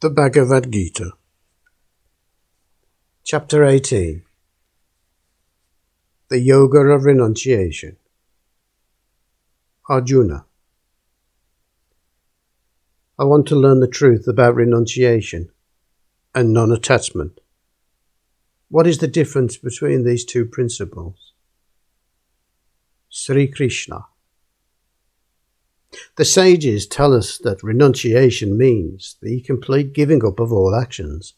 The Bhagavad Gita, Chapter 18, The Yoga of Renunciation. Arjuna, I want to learn the truth about renunciation and non-attachment. What is the difference between these two principles? Sri Krishna. The sages tell us that renunciation means the complete giving up of all actions,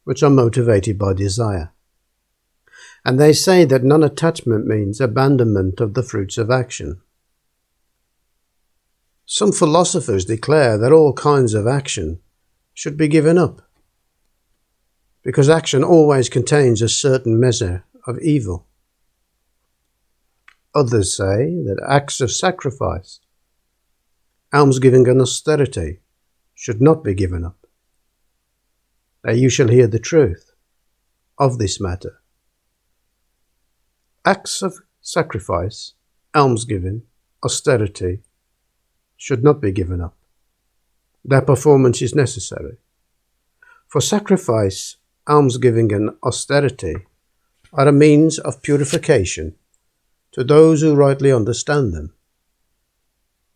which are motivated by desire. And they say that non-attachment means abandonment of the fruits of action. Some philosophers declare that all kinds of action should be given up, because action always contains a certain measure of evil. Others say that acts of sacrifice, almsgiving and austerity should not be given up. Now you shall hear the truth of this matter. Acts of sacrifice, almsgiving, austerity should not be given up. Their performance is necessary. For sacrifice, almsgiving and austerity are a means of purification to those who rightly understand them.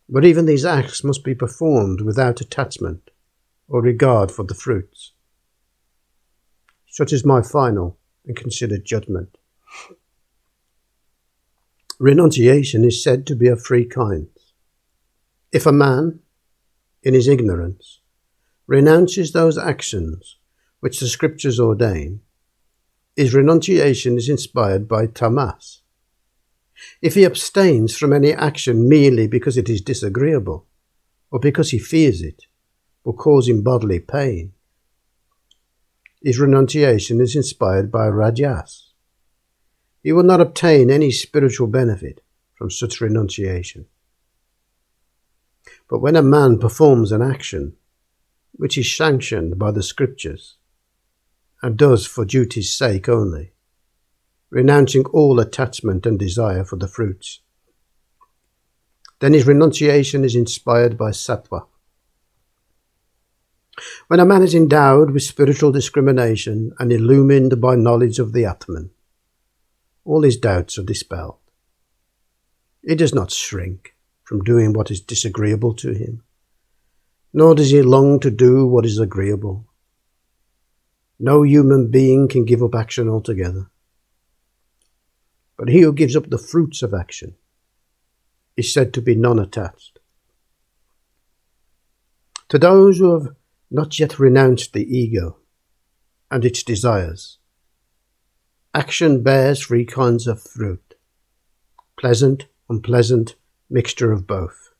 But even these acts must be performed without attachment or regard for the fruits. Such is my final and considered judgment. Renunciation is said to be of three kinds. If a man, in his ignorance, renounces those actions which the scriptures ordain, his renunciation is inspired by tamas. If he abstains from any action merely because it is disagreeable, or because he fears it, or cause him bodily pain, his renunciation is inspired by rajas. He will not obtain any spiritual benefit from such renunciation. But when a man performs an action which is sanctioned by the scriptures, and does for duty's sake only, renouncing all attachment and desire for the fruits, then his renunciation is inspired by sattva. When a man is endowed with spiritual discrimination and illumined by knowledge of the Atman, all his doubts are dispelled. He does not shrink from doing what is disagreeable to him, nor does he long to do what is agreeable. No human being can give up action altogether. But he who gives up the fruits of action is said to be non-attached. To those who have not yet renounced the ego and its desires, action bears three kinds of fruit: pleasant, unpleasant, mixture of both.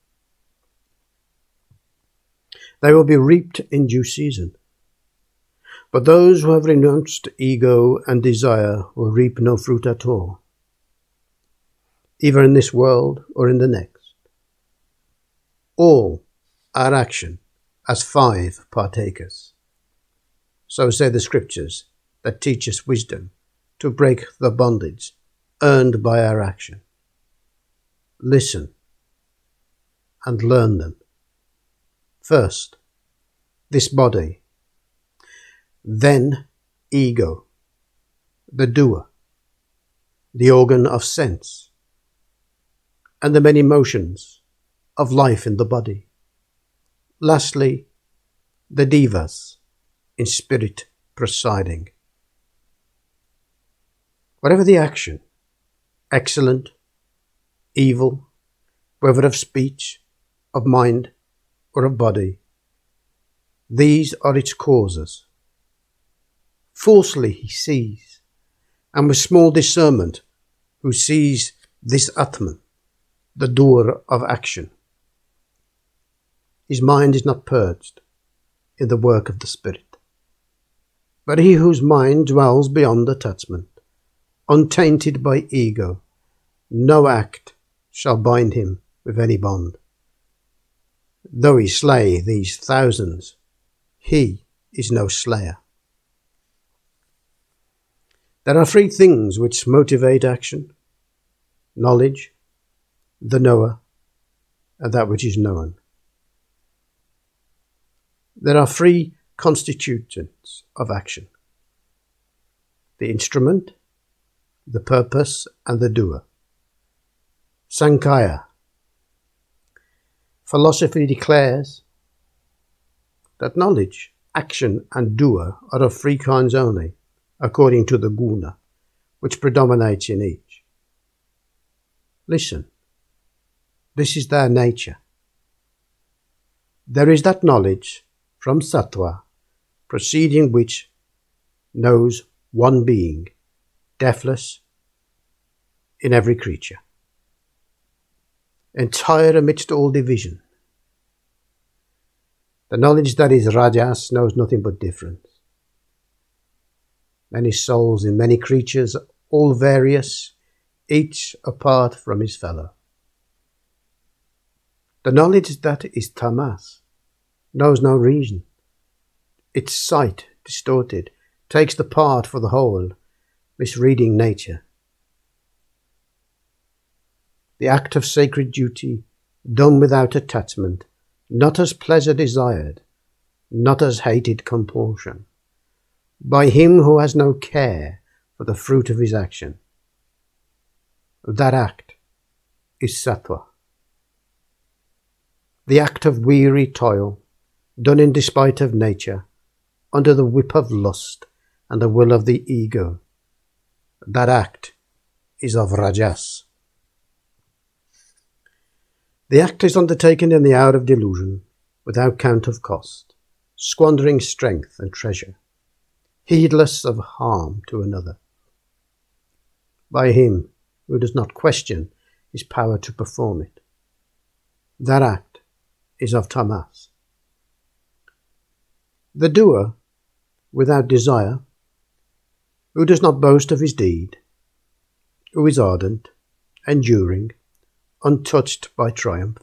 They will be reaped in due season. But those who have renounced ego and desire will reap no fruit at all, either in this world or in the next. All are action as five partakers. So say the scriptures that teach us wisdom to break the bondage earned by our action. Listen and learn them. First, this body, then ego, the doer, the organ of sense, and the many motions of life in the body. Lastly, the devas, in spirit presiding. Whatever the action, excellent, evil, whether of speech, of mind, or of body, these are its causes. Falsely he sees, and with small discernment, who sees this Atman, the doer of action. His mind is not purged in the work of the spirit. But he whose mind dwells beyond attachment, untainted by ego, no act shall bind him with any bond. Though he slay these thousands, he is no slayer. There are three things which motivate action: knowledge, the knower, and that which is known. There are three constituents of action: the instrument, the purpose, and the doer. Sankhya. Philosophy declares that knowledge, action, and doer are of three kinds only, according to the guna, which predominates in each. Listen, this is their nature. There is that knowledge from sattva, proceeding which knows one being, deathless in every creature, entire amidst all division. The knowledge that is rajas knows nothing but difference. Many souls in many creatures, all various, each apart from his fellow. The knowledge that is tamas knows no reason. Its sight, distorted, takes the part for the whole, misreading nature. The act of sacred duty, done without attachment, not as pleasure desired, not as hated compulsion, by him who has no care for the fruit of his action. That act is sattva. The act of weary toil, done in despite of nature, under the whip of lust and the will of the ego, that act is of rajas. The act is undertaken in the hour of delusion, without count of cost, squandering strength and treasure, heedless of harm to another. By him who does not question his power to perform it. That act is of tamas. The doer, without desire, who does not boast of his deed, who is ardent, enduring, untouched by triumph,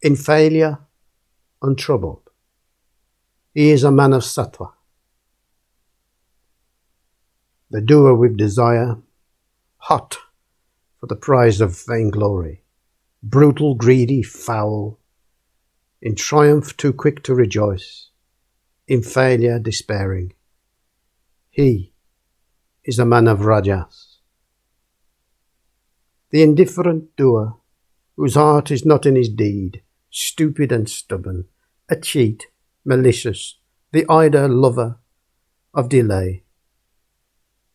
in failure, untroubled. He is a man of sattva. The doer with desire, hot for the prize of vainglory, brutal, greedy, foul, in triumph too quick to rejoice, in failure despairing. He is a man of rajas. The indifferent doer, whose heart is not in his deed, stupid and stubborn, a cheat, malicious, the idle lover of delay,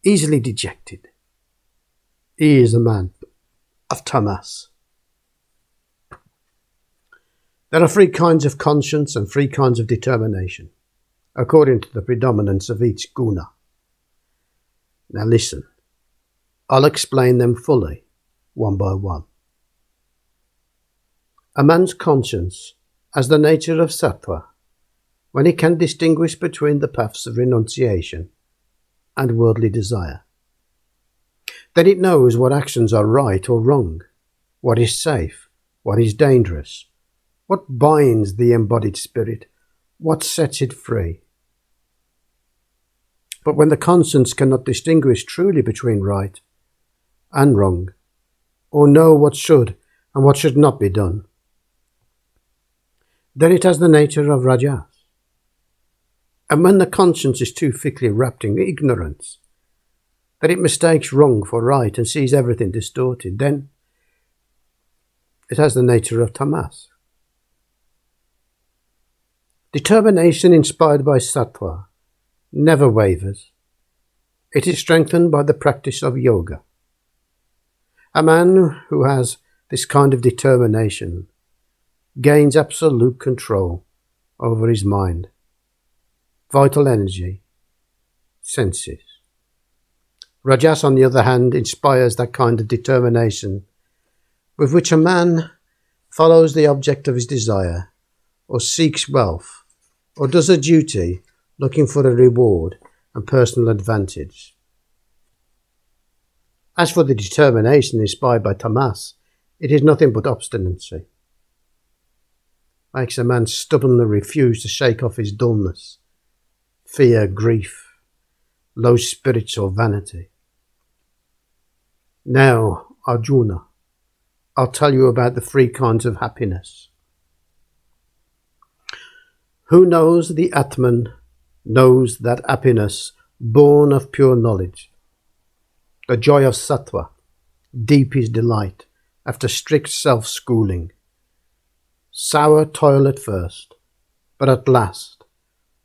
easily dejected. He is a man of tamas. There are three kinds of conscience and three kinds of determination, according to the predominance of each guna. Now listen, I'll explain them fully, one by one. A man's conscience has the nature of sattva, when he can distinguish between the paths of renunciation and worldly desire. Then it knows what actions are right or wrong, what is safe, what is dangerous, what binds the embodied spirit, what sets it free. But when the conscience cannot distinguish truly between right and wrong, or know what should and what should not be done, then it has the nature of rajas. And when the conscience is too thickly wrapped in ignorance, that it mistakes wrong for right and sees everything distorted, then it has the nature of tamas. Determination inspired by sattva never wavers. It is strengthened by the practice of yoga. A man who has this kind of determination gains absolute control over his mind, vital energy, senses. Rajas, on the other hand, inspires that kind of determination with which a man follows the object of his desire, or seeks wealth, or does a duty looking for a reward and personal advantage. As for the determination inspired by tamas, it is nothing but obstinacy. Makes a man stubbornly refuse to shake off his dullness, fear, grief, low spirits or vanity. Now, Arjuna, I'll tell you about the three kinds of happiness. Who knows the Atman knows that happiness born of pure knowledge, the joy of sattva, deep is delight after strict self-schooling, sour toil at first, but at last,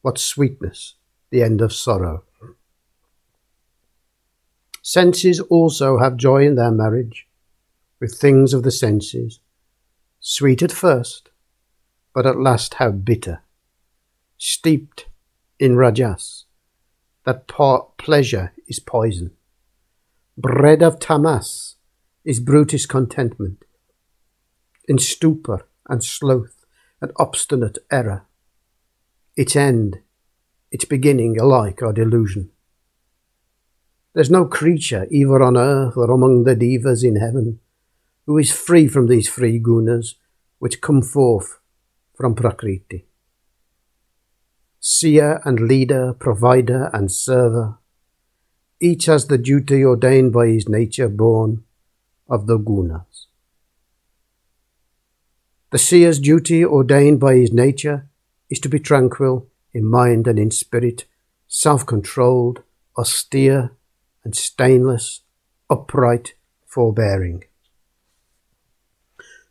what sweetness, the end of sorrow. Senses also have joy in their marriage, with things of the senses, sweet at first, but at last how bitter, steeped in rajas, that pleasure is poison. Bread of tamas is brutish contentment, in stupor and sloth and obstinate error. Its end, its beginning alike are delusion. There's no creature, either on earth or among the devas in heaven, who is free from these three gunas which come forth from Prakriti. Seer and leader, provider and server, each has the duty ordained by his nature born of the gunas. The seer's duty ordained by his nature is to be tranquil in mind and in spirit, self-controlled, austere and stainless, upright, forbearing.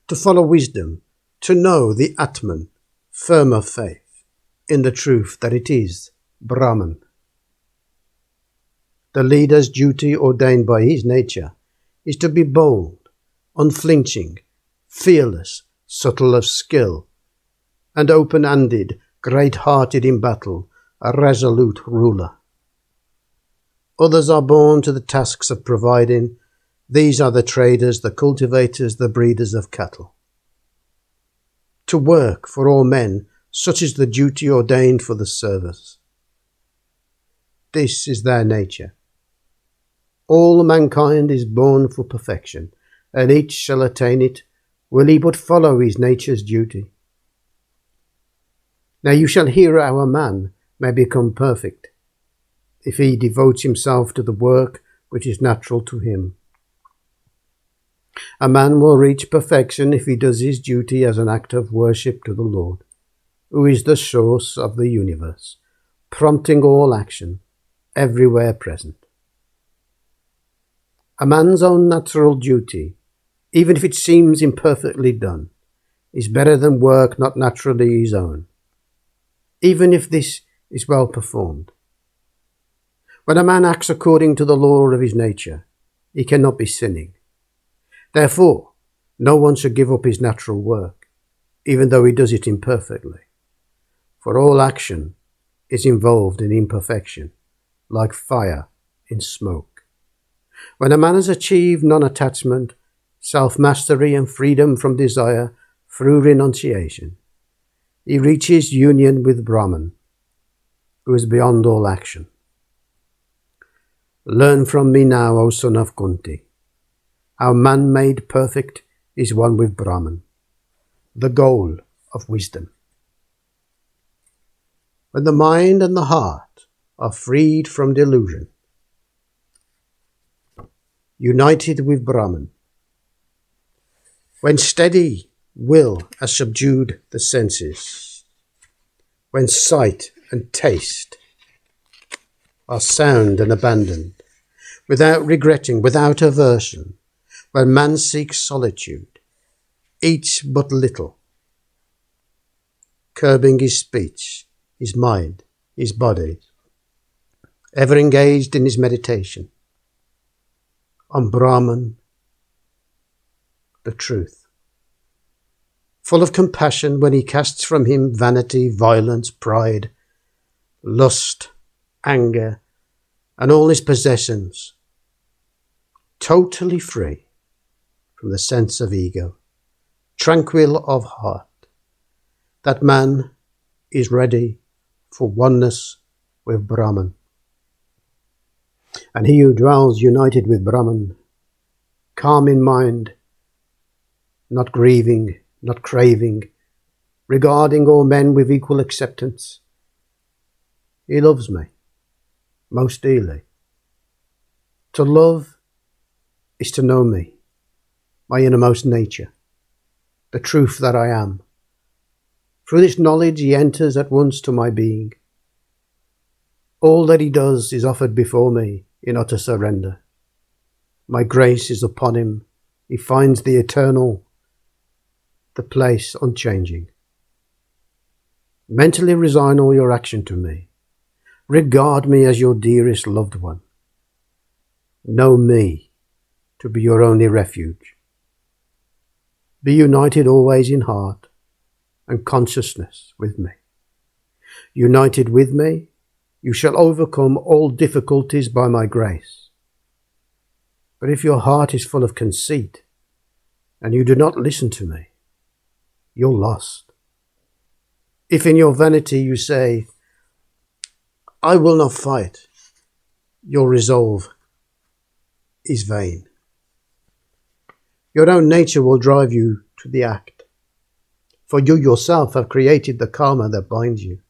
To follow wisdom, to know the Atman, firm of faith, in the truth that it is Brahman. The leader's duty ordained by his nature is to be bold, unflinching, fearless, subtle of skill, and open-handed, great-hearted in battle, a resolute ruler. Others are born to the tasks of providing. These are the traders, the cultivators, the breeders of cattle. To work for all men, such is the duty ordained for the service. This is their nature. All mankind is born for perfection, and each shall attain it, will he but follow his nature's duty. Now you shall hear how a man may become perfect, if he devotes himself to the work which is natural to him. A man will reach perfection if he does his duty as an act of worship to the Lord, who is the source of the universe, prompting all action, everywhere present. A man's own natural duty, even if it seems imperfectly done, is better than work not naturally his own, even if this is well performed. When a man acts according to the law of his nature, he cannot be sinning. Therefore, no one should give up his natural work, even though he does it imperfectly. For all action is involved in imperfection, like fire in smoke. When a man has achieved non-attachment, self-mastery and freedom from desire through renunciation, he reaches union with Brahman, who is beyond all action. Learn from me now, O son of Kunti, how man made perfect is one with Brahman, the goal of wisdom. When the mind and the heart are freed from delusion, united with Brahman, when steady will has subdued the senses, when sight and taste are sound and abandoned, without regretting, without aversion, when man seeks solitude, eats but little, curbing his speech, his mind, his body, ever engaged in his meditation on Brahman, the truth, full of compassion when he casts from him vanity, violence, pride, lust, anger, and all his possessions, totally free from the sense of ego, tranquil of heart, that man is ready for oneness with Brahman. And he who dwells united with Brahman, calm in mind, not grieving, not craving, regarding all men with equal acceptance, he loves me most dearly. To love is to know me, my innermost nature, the truth that I am. Through this knowledge he enters at once to my being. All that he does is offered before me in utter surrender. My grace is upon him. He finds the eternal, the place unchanging. Mentally resign all your action to me. Regard me as your dearest loved one. Know me to be your only refuge. Be united always in heart and consciousness with me. United with me, you shall overcome all difficulties by my grace. But if your heart is full of conceit and you do not listen to me, you're lost. If in your vanity you say, I will not fight, your resolve is vain. Your own nature will drive you to the act, for you yourself have created the karma that binds you.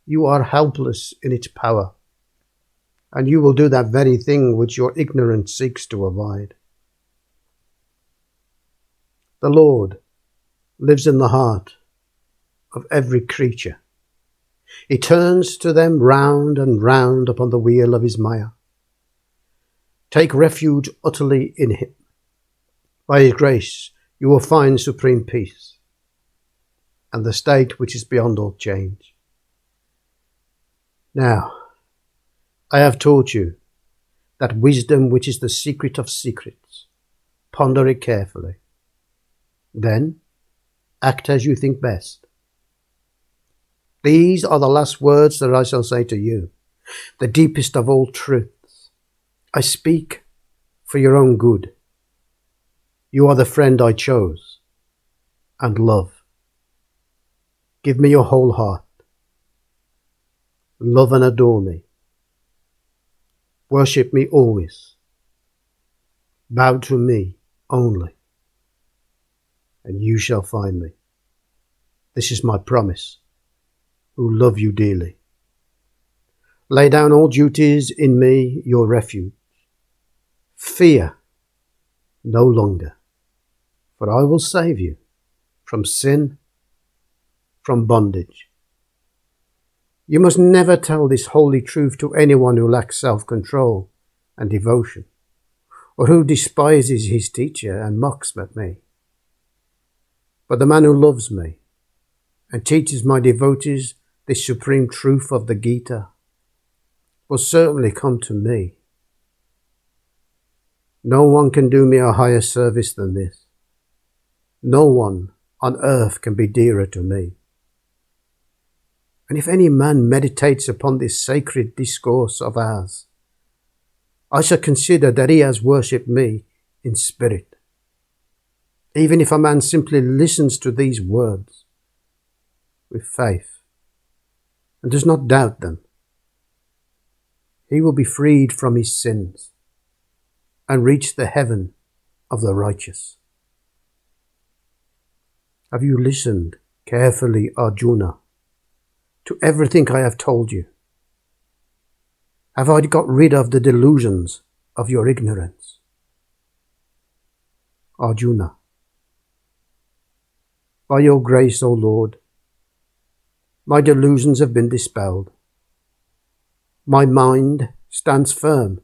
You are helpless in its power, and you will do that very thing which your ignorance seeks to avoid. The Lord lives in the heart of every creature. He turns to them round and round upon the wheel of his Maya. Take refuge utterly in him. By his grace you will find supreme peace and the state which is beyond all change. Now, I have taught you that wisdom which is the secret of secrets. Ponder it carefully. Then, act as you think best. These are the last words that I shall say to you, the deepest of all truths. I speak for your own good. You are the friend I chose and love. Give me your whole heart. Love and adore me. Worship me always. Bow to me only, and you shall find me. This is my promise, who love you dearly. Lay down all duties in me, your refuge. Fear no longer, for I will save you from sin, from bondage. You must never tell this holy truth to anyone who lacks self-control and devotion, or who despises his teacher and mocks at me. But the man who loves me and teaches my devotees this supreme truth of the Gita will certainly come to me. No one can do me a higher service than this. No one on earth can be dearer to me. And if any man meditates upon this sacred discourse of ours, I shall consider that he has worshipped me in spirit. Even if a man simply listens to these words with faith and does not doubt them, he will be freed from his sins and reach the heaven of the righteous. Have you listened carefully, Arjuna, to everything I have told you? Have I got rid of the delusions of your ignorance? Arjuna, by your grace, O Lord, my delusions have been dispelled. My mind stands firm.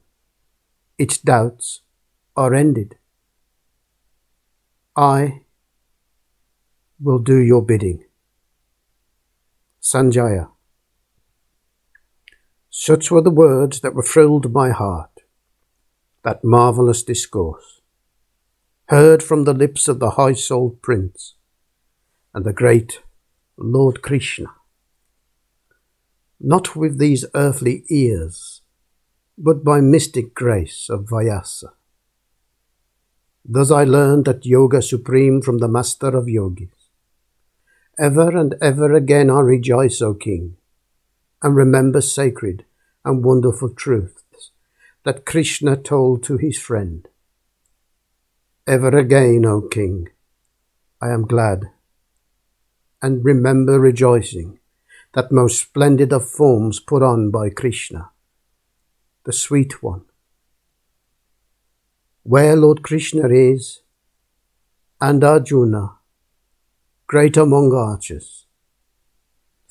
Its doubts are ended. I will do your bidding. Sanjaya. Such were the words that were thrilled my heart, that marvellous discourse, heard from the lips of the high-souled prince and the great Lord Krishna. Not with these earthly ears, but by mystic grace of Vyasa. Thus I learned that yoga supreme from the master of yogis. Ever and ever again I rejoice, O King, and remember sacred and wonderful truths that Krishna told to his friend. Ever again, O King, I am glad, and remember rejoicing that most splendid of forms put on by Krishna, the Sweet One. Where Lord Krishna is, and Arjuna, great among archers,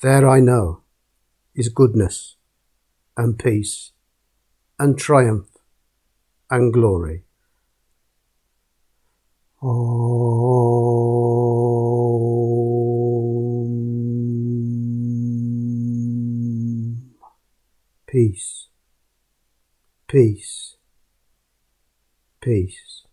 there I know is goodness and peace and triumph and glory. Om. Peace, peace, peace.